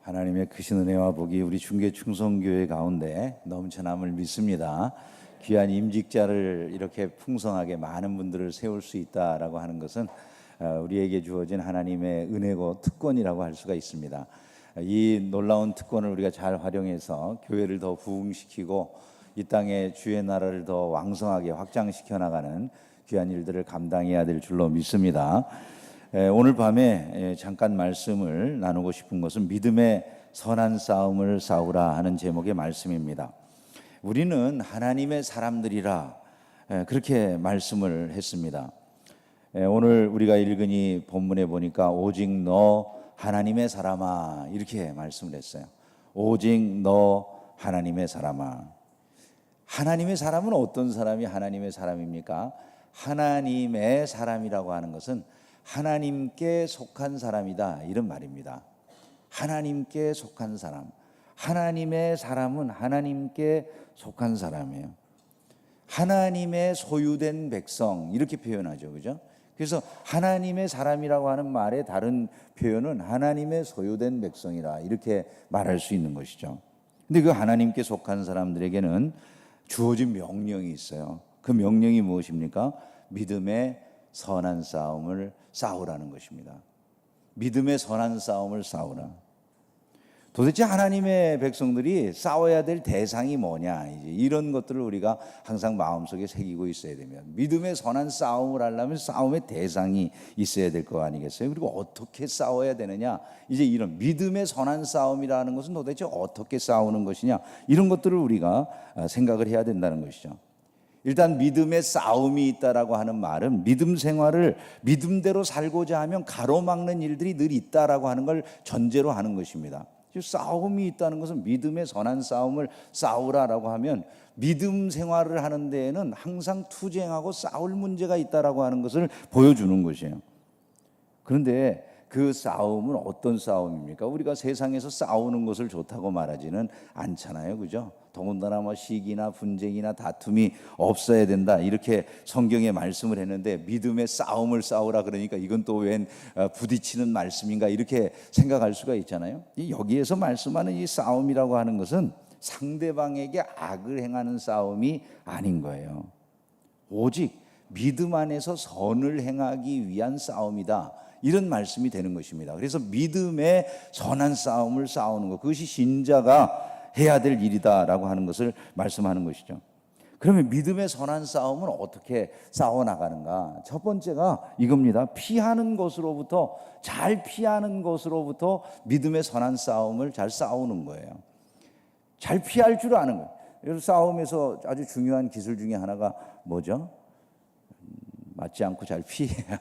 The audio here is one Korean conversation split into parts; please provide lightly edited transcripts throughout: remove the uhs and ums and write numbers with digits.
하나님의 크신 은혜와 복이 우리 중계 충성교회 가운데 넘쳐남을 믿습니다. 귀한 임직자를 이렇게 풍성하게 많은 분들을 세울 수 있다라고 하는 것은 우리에게 주어진 하나님의 은혜고 특권이라고 할 수가 있습니다. 이 놀라운 특권을 우리가 잘 활용해서 교회를 더 부흥시키고 이 땅에 주의 나라를 더 왕성하게 확장시켜 나가는 귀한 일들을 감당해야 될 줄로 믿습니다. 오늘 밤에 잠깐 말씀을 나누고 싶은 것은 믿음의 선한 싸움을 싸우라 하는 제목의 말씀입니다. 우리는 하나님의 사람들이라 그렇게 말씀을 했습니다. 오늘 우리가 읽은 이 본문에 보니까 오직 너 하나님의 사람아 이렇게 말씀을 했어요. 오직 너 하나님의 사람아. 하나님의 사람은 어떤 사람이 하나님의 사람입니까? 하나님의 사람이라고 하는 것은 하나님께 속한 사람이다 이런 말입니다. 하나님께 속한 사람. 하나님의 사람은 하나님께 속한 사람이에요. 하나님의 소유된 백성 이렇게 표현하죠, 그죠? 그래서 하나님의 사람이라고 하는 말의 다른 표현은 하나님의 소유된 백성이라 이렇게 말할 수 있는 것이죠. 근데 그 하나님께 속한 사람들에게는 주어진 명령이 있어요. 그 명령이 무엇입니까? 믿음의 선한 싸움을 싸우라는 것입니다. 믿음의 선한 싸움을 싸우라. 도대체 하나님의 백성들이 싸워야 될 대상이 뭐냐, 이제 이런 것들을 우리가 항상 마음속에 새기고 있어야 되면, 믿음의 선한 싸움을 하려면 싸움의 대상이 있어야 될 거 아니겠어요? 그리고 어떻게 싸워야 되느냐, 이제 이런 믿음의 선한 싸움이라는 것은 도대체 어떻게 싸우는 것이냐, 이런 것들을 우리가 생각을 해야 된다는 것이죠. 일단 믿음의 싸움이 있다라고 하는 말은 믿음 생활을 믿음대로 살고자 하면 가로막는 일들이 늘 있다라고 하는 걸 전제로 하는 것입니다. 싸움이 있다는 것은 믿음의 선한 싸움을 싸우라라고 하면 믿음 생활을 하는 데에는 항상 투쟁하고 싸울 문제가 있다라고 하는 것을 보여주는 것이에요. 그런데 그 싸움은 어떤 싸움입니까? 우리가 세상에서 싸우는 것을 좋다고 말하지는 않잖아요, 그죠? 더군다나 뭐 시기나 분쟁이나 다툼이 없어야 된다 이렇게 성경에 말씀을 했는데 믿음의 싸움을 싸우라 그러니까 이건 또 웬 부딪히는 말씀인가 이렇게 생각할 수가 있잖아요. 여기에서 말씀하는 이 싸움이라고 하는 것은 상대방에게 악을 행하는 싸움이 아닌 거예요. 오직 믿음 안에서 선을 행하기 위한 싸움이다, 이런 말씀이 되는 것입니다. 그래서 믿음의 선한 싸움을 싸우는 것, 그것이 신자가 해야 될 일이다라고 하는 것을 말씀하는 것이죠. 그러면 믿음의 선한 싸움은 어떻게 싸워나가는가? 첫 번째가 이겁니다. 피하는 것으로부터, 잘 피하는 것으로부터 믿음의 선한 싸움을 잘 싸우는 거예요. 잘 피할 줄 아는 거예요. 그래서 싸움에서 아주 중요한 기술 중에 하나가 뭐죠? 맞지 않고 잘 피해야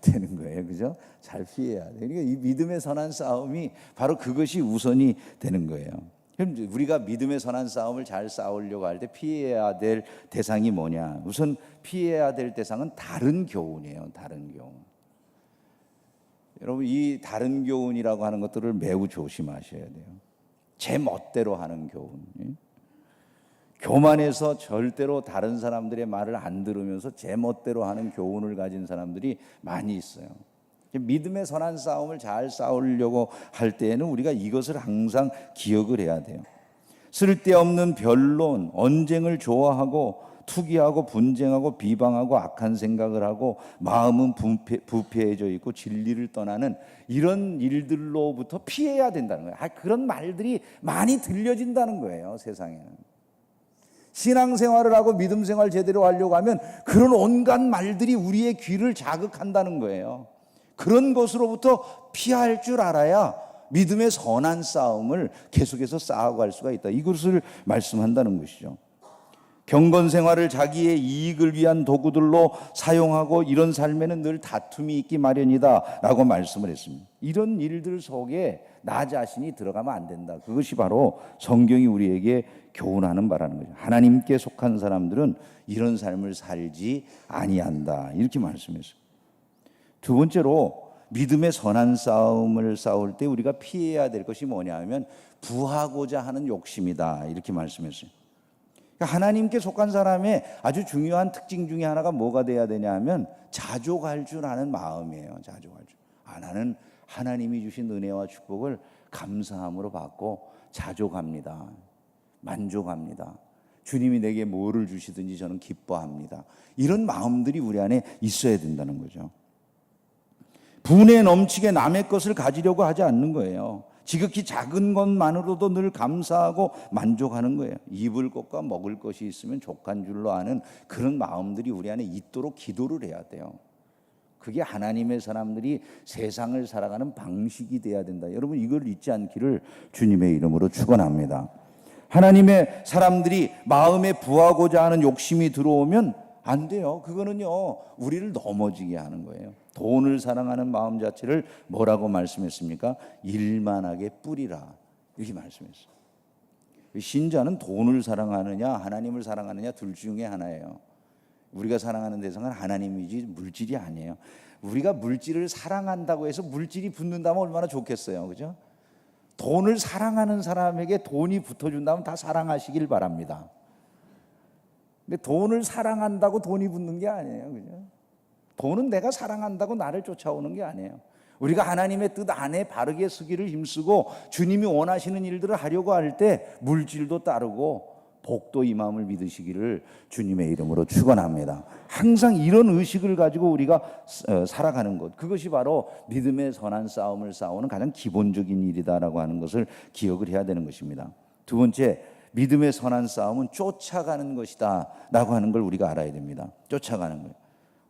되는 거예요, 그죠? 잘 피해야 돼. 그러니까 이 믿음의 선한 싸움이 바로 그것이 우선이 되는 거예요. 그럼 우리가 믿음의 선한 싸움을 잘 싸우려고 할 때 피해야 될 대상이 뭐냐? 우선 피해야 될 대상은 다른 교훈이에요. 다른 교훈. 여러분, 이 다른 교훈이라고 하는 것들을 매우 조심하셔야 돼요. 제 멋대로 하는 교훈. 교만해서 절대로 다른 사람들의 말을 안 들으면서 제 멋대로 하는 교훈을 가진 사람들이 많이 있어요. 믿음의 선한 싸움을 잘 싸우려고 할 때에는 우리가 이것을 항상 기억을 해야 돼요. 쓸데없는 변론, 언쟁을 좋아하고 투기하고 분쟁하고 비방하고 악한 생각을 하고 마음은 부패해져 있고 진리를 떠나는 이런 일들로부터 피해야 된다는 거예요. 그런 말들이 많이 들려진다는 거예요, 세상에는. 신앙생활을 하고 믿음생활 제대로 하려고 하면 그런 온갖 말들이 우리의 귀를 자극한다는 거예요. 그런 것으로부터 피할 줄 알아야 믿음의 선한 싸움을 계속해서 쌓아갈 수가 있다, 이것을 말씀한다는 것이죠. 경건생활을 자기의 이익을 위한 도구들로 사용하고 이런 삶에는 늘 다툼이 있기 마련이다 라고 말씀을 했습니다. 이런 일들 속에 나 자신이 들어가면 안 된다. 그것이 바로 성경이 우리에게 교훈하는 바라는 거죠. 하나님께 속한 사람들은 이런 삶을 살지 아니한다, 이렇게 말씀했어요. 두 번째로 믿음의 선한 싸움을 싸울 때 우리가 피해야 될 것이 뭐냐 하면 부하고자 하는 욕심이다, 이렇게 말씀했어요. 하나님께 속한 사람의 아주 중요한 특징 중에 하나가 뭐가 돼야 되냐 하면 자족할 줄 아는 마음이에요. 자족할 줄. 나는 하나님이 주신 은혜와 축복을 감사함으로 받고 자족합니다. 만족합니다. 주님이 내게 뭐를 주시든지 저는 기뻐합니다. 이런 마음들이 우리 안에 있어야 된다는 거죠. 분에 넘치게 남의 것을 가지려고 하지 않는 거예요. 지극히 작은 것만으로도 늘 감사하고 만족하는 거예요. 입을 것과 먹을 것이 있으면 족한 줄로 아는 그런 마음들이 우리 안에 있도록 기도를 해야 돼요. 그게 하나님의 사람들이 세상을 살아가는 방식이 돼야 된다. 여러분 이걸 잊지 않기를 주님의 이름으로 축원합니다. 하나님의 사람들이 마음에 부하고자 하는 욕심이 들어오면 안 돼요. 그거는요 우리를 넘어지게 하는 거예요. 돈을 사랑하는 마음 자체를 뭐라고 말씀했습니까? 일만하게 뿌리라 이렇게 말씀했어요. 신자는 돈을 사랑하느냐 하나님을 사랑하느냐 둘 중에 하나예요. 우리가 사랑하는 대상은 하나님이지 물질이 아니에요. 우리가 물질을 사랑한다고 해서 물질이 붙는다면 얼마나 좋겠어요, 그죠? 돈을 사랑하는 사람에게 돈이 붙어준다면 다 사랑하시길 바랍니다. 근데 돈을 사랑한다고 돈이 붙는 게 아니에요, 그죠? 돈은 내가 사랑한다고 나를 쫓아오는 게 아니에요. 우리가 하나님의 뜻 안에 바르게 서기를 힘쓰고 주님이 원하시는 일들을 하려고 할 때 물질도 따르고 복도 임함을 믿으시기를 주님의 이름으로 축원합니다. 항상 이런 의식을 가지고 우리가 살아가는 것, 그것이 바로 믿음의 선한 싸움을 싸우는 가장 기본적인 일이다라고 하는 것을 기억을 해야 되는 것입니다. 두 번째, 믿음의 선한 싸움은 쫓아가는 것이다 라고 하는 걸 우리가 알아야 됩니다. 쫓아가는 거예요.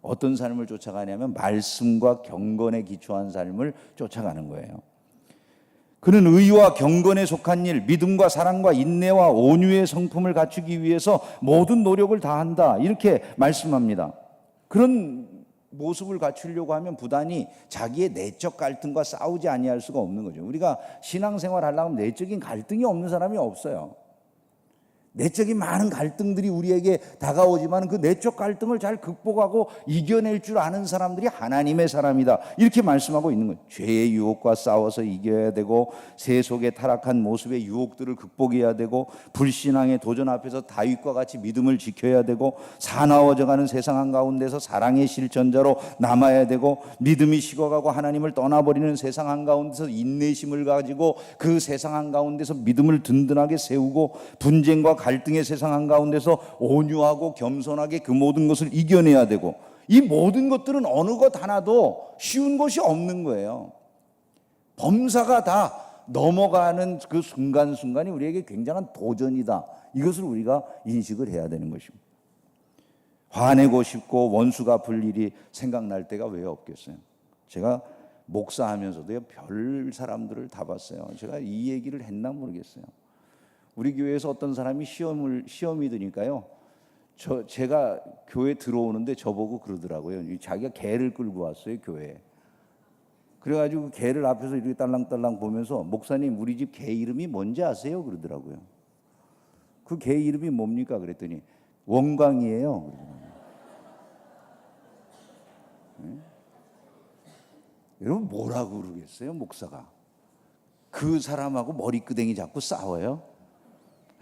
어떤 삶을 쫓아가냐면 말씀과 경건에 기초한 삶을 쫓아가는 거예요. 그는 의와 경건에 속한 일, 믿음과 사랑과 인내와 온유의 성품을 갖추기 위해서 모든 노력을 다한다 이렇게 말씀합니다. 그런 모습을 갖추려고 하면 부단히 자기의 내적 갈등과 싸우지 아니할 수가 없는 거죠. 우리가 신앙생활 하려면 내적인 갈등이 없는 사람이 없어요. 내적인 많은 갈등들이 우리에게 다가오지만 그 내적 갈등을 잘 극복하고 이겨낼 줄 아는 사람들이 하나님의 사람이다 이렇게 말씀하고 있는 거예요. 죄의 유혹과 싸워서 이겨야 되고 세속의 타락한 모습의 유혹들을 극복해야 되고 불신앙의 도전 앞에서 다윗과 같이 믿음을 지켜야 되고 사나워져가는 세상 한가운데서 사랑의 실천자로 남아야 되고 믿음이 식어가고 하나님을 떠나버리는 세상 한가운데서 인내심을 가지고 그 세상 한가운데서 믿음을 든든하게 세우고 분쟁과 갈등의 세상 한가운데서 온유하고 겸손하게 그 모든 것을 이겨내야 되고 이 모든 것들은 어느 것 하나도 쉬운 것이 없는 거예요. 범사가 다 넘어가는 그 순간순간이 우리에게 굉장한 도전이다. 이것을 우리가 인식을 해야 되는 것입니다. 화내고 싶고 원수 갚을 일이 생각날 때가 왜 없겠어요. 제가 목사하면서도요 별 사람들을 다 봤어요. 제가 이 얘기를 했나 모르겠어요. 우리 교회에서 어떤 사람이 시험이 드니까요. 제가 교회 들어오는데 저보고 그러더라고요. 자기가 개를 끌고 왔어요, 교회에. 그래가지고 개를 앞에서 이렇게 딸랑딸랑 보면서 목사님 우리 집 개 이름이 뭔지 아세요? 그러더라고요. 그 개 이름이 뭡니까? 그랬더니 원광이에요. 네? 여러분 뭐라고 그러겠어요, 목사가? 그 사람하고 머리끄댕이 잡고 싸워요?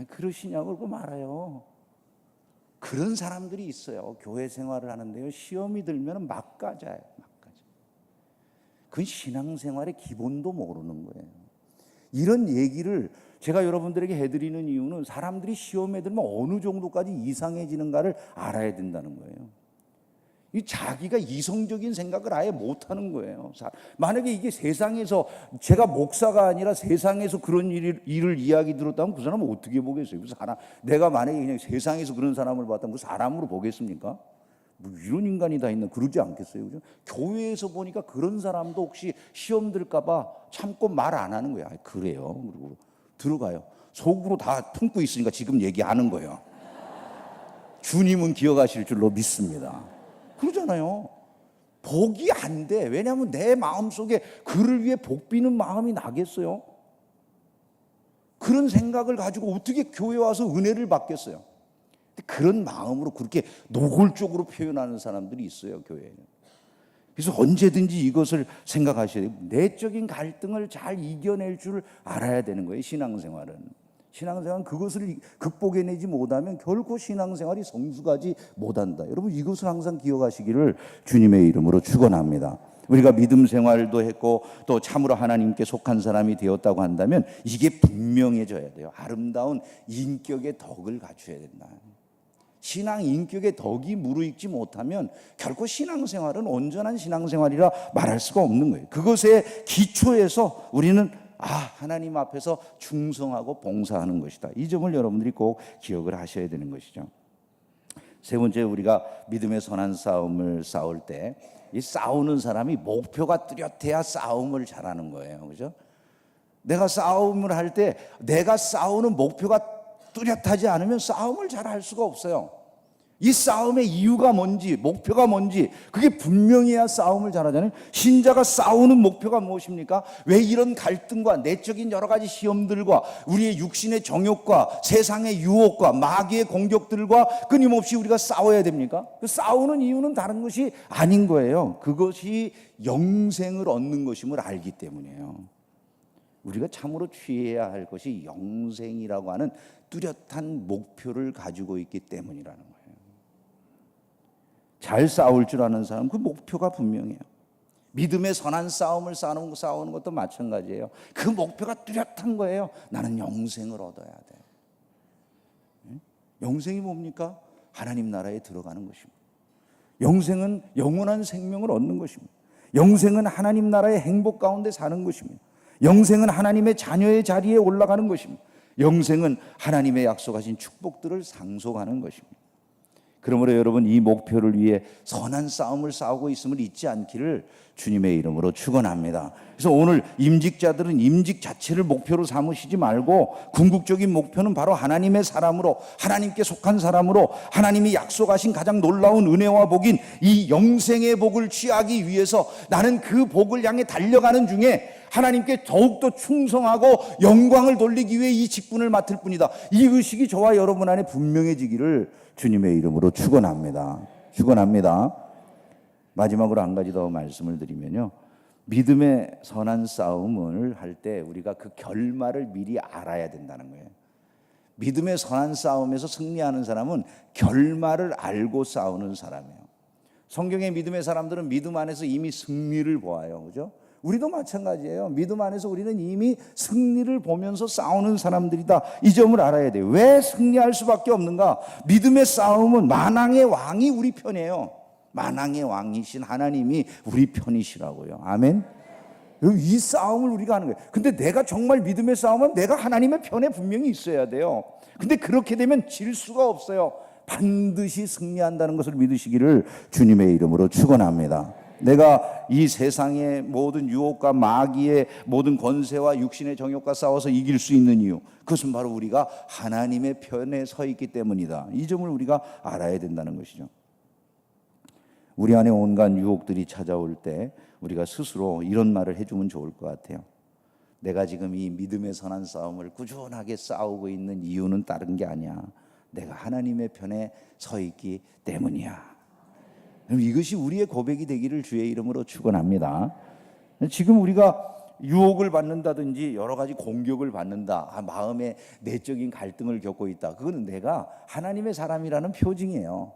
그러시냐고 그러고 말아요. 그런 사람들이 있어요. 교회 생활을 하는데요. 시험이 들면 막 가자요. 그건 신앙생활의 기본도 모르는 거예요. 이런 얘기를 제가 여러분들에게 해드리는 이유는 사람들이 시험에 들면 어느 정도까지 이상해지는가를 알아야 된다는 거예요. 이 자기가 이성적인 생각을 아예 못하는 거예요. 만약에 이게 세상에서 제가 목사가 아니라 세상에서 그런 일을 이야기 들었다면 그 사람은 어떻게 보겠어요? 그 사람 내가 만약에 그냥 세상에서 그런 사람을 봤다면 그 사람으로 보겠습니까? 뭐 이런 인간이 다 있나 그러지 않겠어요, 그죠? 교회에서 보니까 그런 사람도 혹시 시험 들까봐 참고 말 안 하는 거야. 그래요. 그리고 들어가요. 속으로 다 품고 있으니까 지금 얘기하는 거예요. 주님은 기억하실 줄로 믿습니다. 그러잖아요. 복이 안 돼. 왜냐하면 내 마음속에 그를 위해 복 비는 마음이 나겠어요? 그런 생각을 가지고 어떻게 교회 와서 은혜를 받겠어요? 그런 마음으로 그렇게 노골적으로 표현하는 사람들이 있어요, 교회에는. 그래서 언제든지 이것을 생각하셔야 돼요. 내적인 갈등을 잘 이겨낼 줄 알아야 되는 거예요, 신앙생활은. 신앙생활은 그것을 극복해내지 못하면 결코 신앙생활이 성숙하지 못한다. 여러분 이것을 항상 기억하시기를 주님의 이름으로 축원합니다. 우리가 믿음 생활도 했고 또 참으로 하나님께 속한 사람이 되었다고 한다면 이게 분명해져야 돼요. 아름다운 인격의 덕을 갖춰야 된다. 신앙 인격의 덕이 무르익지 못하면 결코 신앙생활은 온전한 신앙생활이라 말할 수가 없는 거예요. 그것의 기초에서 우리는 하나님 앞에서 충성하고 봉사하는 것이다. 이 점을 여러분들이 꼭 기억을 하셔야 되는 것이죠. 세 번째, 우리가 믿음의 선한 싸움을 싸울 때 이 싸우는 사람이 목표가 뚜렷해야 싸움을 잘하는 거예요. 그죠? 내가 싸움을 할 때 내가 싸우는 목표가 뚜렷하지 않으면 싸움을 잘 할 수가 없어요. 이 싸움의 이유가 뭔지, 목표가 뭔지 그게 분명해야 싸움을 잘하잖아요. 신자가 싸우는 목표가 무엇입니까? 왜 이런 갈등과 내적인 여러 가지 시험들과 우리의 육신의 정욕과 세상의 유혹과 마귀의 공격들과 끊임없이 우리가 싸워야 됩니까? 그 싸우는 이유는 다른 것이 아닌 거예요. 그것이 영생을 얻는 것임을 알기 때문이에요. 우리가 참으로 취해야 할 것이 영생이라고 하는 뚜렷한 목표를 가지고 있기 때문이라는 거예요. 잘 싸울 줄 아는 사람, 그 목표가 분명해요. 믿음의 선한 싸움을 싸우는 것도 마찬가지예요. 그 목표가 뚜렷한 거예요. 나는 영생을 얻어야 돼. 영생이 뭡니까? 하나님 나라에 들어가는 것입니다. 영생은 영원한 생명을 얻는 것입니다. 영생은 하나님 나라의 행복 가운데 사는 것입니다. 영생은 하나님의 자녀의 자리에 올라가는 것입니다. 영생은 하나님의 약속하신 축복들을 상속하는 것입니다. 그러므로 여러분, 이 목표를 위해 선한 싸움을 싸우고 있음을 잊지 않기를 주님의 이름으로 축원합니다. 그래서 오늘 임직자들은 임직 자체를 목표로 삼으시지 말고 궁극적인 목표는 바로 하나님의 사람으로, 하나님께 속한 사람으로 하나님이 약속하신 가장 놀라운 은혜와 복인 이 영생의 복을 취하기 위해서 나는 그 복을 향해 달려가는 중에 하나님께 더욱더 충성하고 영광을 돌리기 위해 이 직분을 맡을 뿐이다. 이 의식이 저와 여러분 안에 분명해지기를 주님의 이름으로 축원합니다. 축원합니다. 마지막으로 한 가지 더 말씀을 드리면요, 믿음의 선한 싸움을 할 때 우리가 그 결말을 미리 알아야 된다는 거예요. 믿음의 선한 싸움에서 승리하는 사람은 결말을 알고 싸우는 사람이에요. 성경의 믿음의 사람들은 믿음 안에서 이미 승리를 보아요. 그죠? 우리도 마찬가지예요. 믿음 안에서 우리는 이미 승리를 보면서 싸우는 사람들이다. 이 점을 알아야 돼요. 왜 승리할 수밖에 없는가? 믿음의 싸움은 만왕의 왕이 우리 편이에요. 만왕의 왕이신 하나님이 우리 편이시라고요. 아멘. 이 싸움을 우리가 하는 거예요. 근데 내가 정말 믿음의 싸움은 내가 하나님의 편에 분명히 있어야 돼요. 근데 그렇게 되면 질 수가 없어요. 반드시 승리한다는 것을 믿으시기를 주님의 이름으로 축원합니다. 내가 이 세상의 모든 유혹과 마귀의 모든 권세와 육신의 정욕과 싸워서 이길 수 있는 이유, 그것은 바로 우리가 하나님의 편에 서 있기 때문이다. 이 점을 우리가 알아야 된다는 것이죠. 우리 안에 온갖 유혹들이 찾아올 때 우리가 스스로 이런 말을 해주면 좋을 것 같아요. 내가 지금 이 믿음의 선한 싸움을 꾸준하게 싸우고 있는 이유는 다른 게 아니야. 내가 하나님의 편에 서 있기 때문이야. 이것이 우리의 고백이 되기를 주의 이름으로 축원합니다. 지금 우리가 유혹을 받는다든지 여러 가지 공격을 받는다, 마음의 내적인 갈등을 겪고 있다, 그거는 내가 하나님의 사람이라는 표징이에요.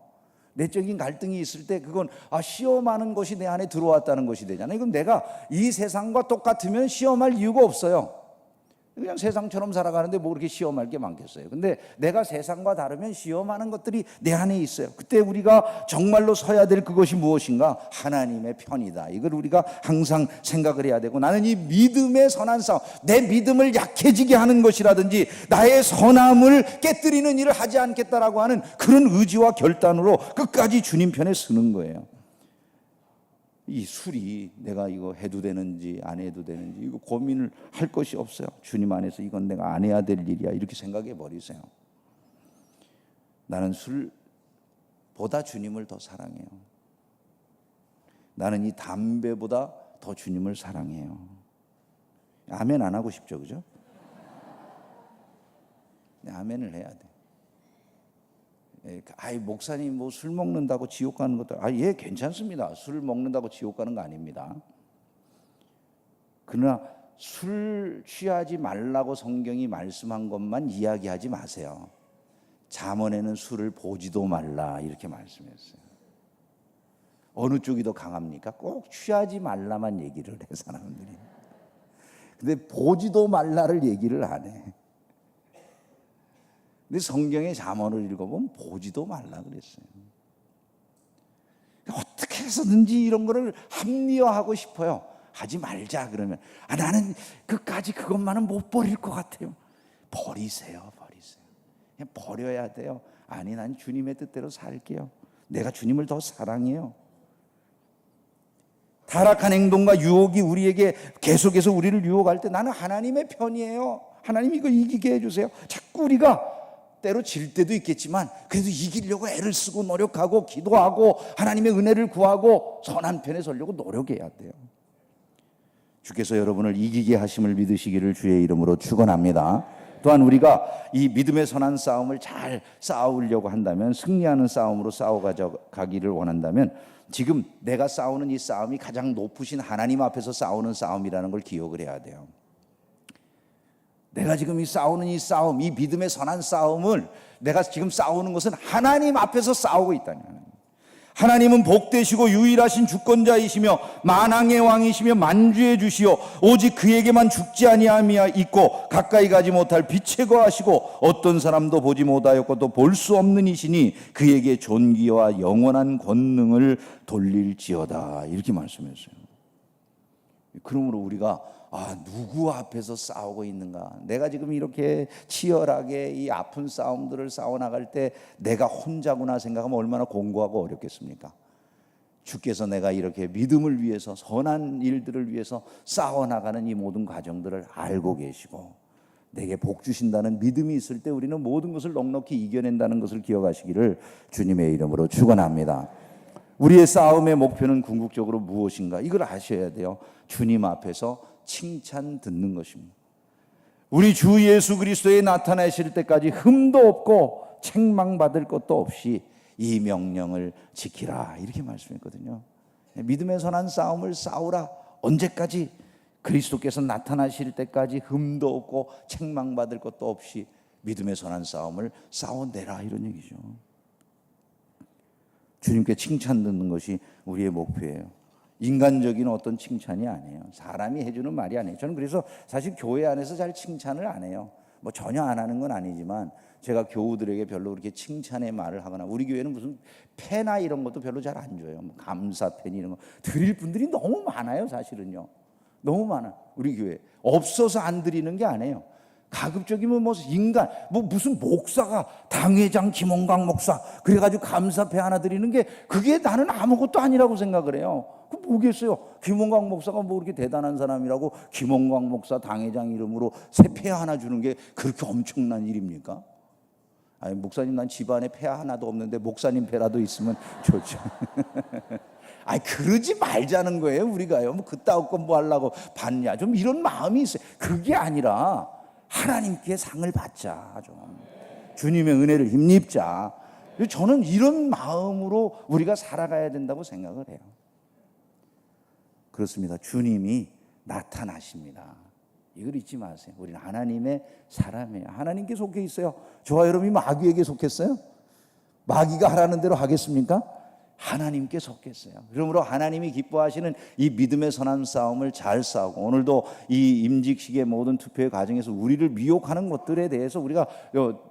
내적인 갈등이 있을 때 그건 시험하는 것이 내 안에 들어왔다는 것이 되잖아요. 그럼 내가 이 세상과 똑같으면 시험할 이유가 없어요. 그냥 세상처럼 살아가는데 뭐 그렇게 시험할 게 많겠어요. 근데 내가 세상과 다르면 시험하는 것들이 내 안에 있어요. 그때 우리가 정말로 서야 될 그것이 무엇인가? 하나님의 편이다. 이걸 우리가 항상 생각을 해야 되고, 나는 이 믿음의 선한 싸움, 내 믿음을 약해지게 하는 것이라든지 나의 선함을 깨뜨리는 일을 하지 않겠다라고 하는 그런 의지와 결단으로 끝까지 주님 편에 서는 거예요. 이 술이 내가 이거 해도 되는지 안 해도 되는지 이거 고민을 할 것이 없어요. 주님 안에서 이건 내가 안 해야 될 일이야, 이렇게 생각해 버리세요. 나는 술보다 주님을 더 사랑해요. 나는 이 담배보다 더 주님을 사랑해요. 아멘 안 하고 싶죠, 그죠? 아멘을 해야 돼. 목사님 뭐 술 먹는다고 지옥 가는 것도 예, 괜찮습니다. 술 먹는다고 지옥 가는 거 아닙니다. 그러나 술 취하지 말라고 성경이 말씀한 것만 이야기하지 마세요. 잠언에는 술을 보지도 말라 이렇게 말씀했어요. 어느 쪽이 더 강합니까? 꼭 취하지 말라만 얘기를 해 사람들이. 근데 보지도 말라를 얘기를 안 해. 근데 성경의 잠언을 읽어보면 보지도 말라 그랬어요. 어떻게 해서든지 이런 거를 합리화하고 싶어요. 하지 말자 그러면 나는 끝까지 그것만은 못 버릴 것 같아요. 버리세요. 그냥 버려야 돼요. 아니, 난 주님의 뜻대로 살게요. 내가 주님을 더 사랑해요. 타락한 행동과 유혹이 우리에게 계속해서 우리를 유혹할 때 나는 하나님의 편이에요. 하나님 이거 이기게 해주세요. 자꾸 우리가 때로 질 때도 있겠지만 그래도 이기려고 애를 쓰고 노력하고 기도하고 하나님의 은혜를 구하고 선한 편에 서려고 노력해야 돼요. 주께서 여러분을 이기게 하심을 믿으시기를 주의 이름으로 축원합니다. 또한 우리가 이 믿음의 선한 싸움을 잘 싸우려고 한다면, 승리하는 싸움으로 싸워가기를 원한다면, 지금 내가 싸우는 이 싸움이 가장 높으신 하나님 앞에서 싸우는 싸움이라는 걸 기억을 해야 돼요. 내가 지금 싸우는 이 싸움, 이 믿음의 선한 싸움을 내가 지금 싸우는 것은 하나님 앞에서 싸우고 있다는 거예요. 하나님은 복되시고 유일하신 주권자이시며 만왕의 왕이시며 만주의 주시오 오직 그에게만 죽지 아니함이 있고 가까이 가지 못할 빛에 거하시고 어떤 사람도 보지 못하였고 또 볼 수 없는 이시니 그에게 존귀와 영원한 권능을 돌릴지어다, 이렇게 말씀했어요. 그러므로 우리가 누구 앞에서 싸우고 있는가? 내가 지금 이렇게 치열하게 이 아픈 싸움들을 싸워나갈 때 내가 혼자구나 생각하면 얼마나 공고하고 어렵겠습니까? 주께서 내가 이렇게 믿음을 위해서, 선한 일들을 위해서 싸워나가는 이 모든 과정들을 알고 계시고 내게 복 주신다는 믿음이 있을 때 우리는 모든 것을 넉넉히 이겨낸다는 것을 기억하시기를 주님의 이름으로 축원합니다. 우리의 싸움의 목표는 궁극적으로 무엇인가? 이걸 아셔야 돼요. 주님 앞에서 칭찬 듣는 것입니다. 우리 주 예수 그리스도에 나타나실 때까지 흠도 없고 책망받을 것도 없이 이 명령을 지키라, 이렇게 말씀했거든요. 믿음의 선한 싸움을 싸우라. 언제까지? 그리스도께서 나타나실 때까지 흠도 없고 책망받을 것도 없이 믿음의 선한 싸움을 싸워내라, 이런 얘기죠. 주님께 칭찬 듣는 것이 우리의 목표예요. 인간적인 어떤 칭찬이 아니에요. 사람이 해주는 말이 아니에요. 저는 그래서 사실 교회 안에서 잘 칭찬을 안 해요. 뭐 전혀 안 하는 건 아니지만 제가 교우들에게 별로 그렇게 칭찬의 말을 하거나, 우리 교회는 무슨 패나 이런 것도 별로 잘 안 줘요. 뭐 감사패 이런 거 드릴 분들이 너무 많아요. 사실은요, 너무 많아. 우리 교회 없어서 안 드리는 게 아니에요. 가급적이면 뭐 인간, 뭐 무슨 목사가 당회장 김원광 목사 그래가지고 감사패 하나 드리는 게 그게 나는 아무것도 아니라고 생각을 해요. 그 뭐겠어요? 김원광 목사가 뭐 그렇게 대단한 사람이라고 김원광 목사 당회장 이름으로 새 패 하나 주는 게 그렇게 엄청난 일입니까? 아니, 목사님 난 집안에 패 하나도 없는데 목사님 패라도 있으면 좋죠. 아니, 그러지 말자는 거예요. 우리가요, 뭐 그따위 거 뭐 하려고 받냐, 좀 이런 마음이 있어요. 그게 아니라 하나님께 상을 받자, 좀 주님의 은혜를 힘입자. 저는 이런 마음으로 우리가 살아가야 된다고 생각을 해요. 그렇습니다. 주님이 나타나십니다. 이걸 잊지 마세요. 우리는 하나님의 사람이에요. 하나님께 속해 있어요. 저와 여러분이 마귀에게 속했어요? 마귀가 하라는 대로 하겠습니까? 하나님께 속했어요. 그러므로 하나님이 기뻐하시는 이 믿음의 선한 싸움을 잘 싸우고, 오늘도 이 임직식의 모든 투표의 과정에서 우리를 미혹하는 것들에 대해서 우리가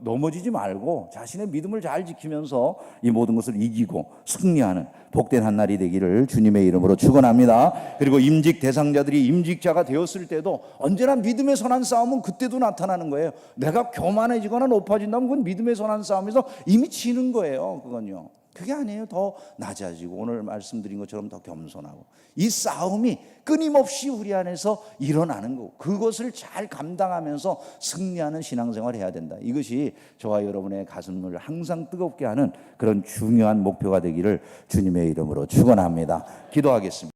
넘어지지 말고 자신의 믿음을 잘 지키면서 이 모든 것을 이기고 승리하는 복된 한 날이 되기를 주님의 이름으로 축원합니다. 그리고 임직 대상자들이 임직자가 되었을 때도 언제나 믿음의 선한 싸움은 그때도 나타나는 거예요. 내가 교만해지거나 높아진다면 그건 믿음의 선한 싸움에서 이미 지는 거예요. 그건요, 그게 아니에요. 더 낮아지고 오늘 말씀드린 것처럼 더 겸손하고, 이 싸움이 끊임없이 우리 안에서 일어나는 거고 그것을 잘 감당하면서 승리하는 신앙생활을 해야 된다. 이것이 저와 여러분의 가슴을 항상 뜨겁게 하는 그런 중요한 목표가 되기를 주님의 이름으로 축원합니다. 기도하겠습니다.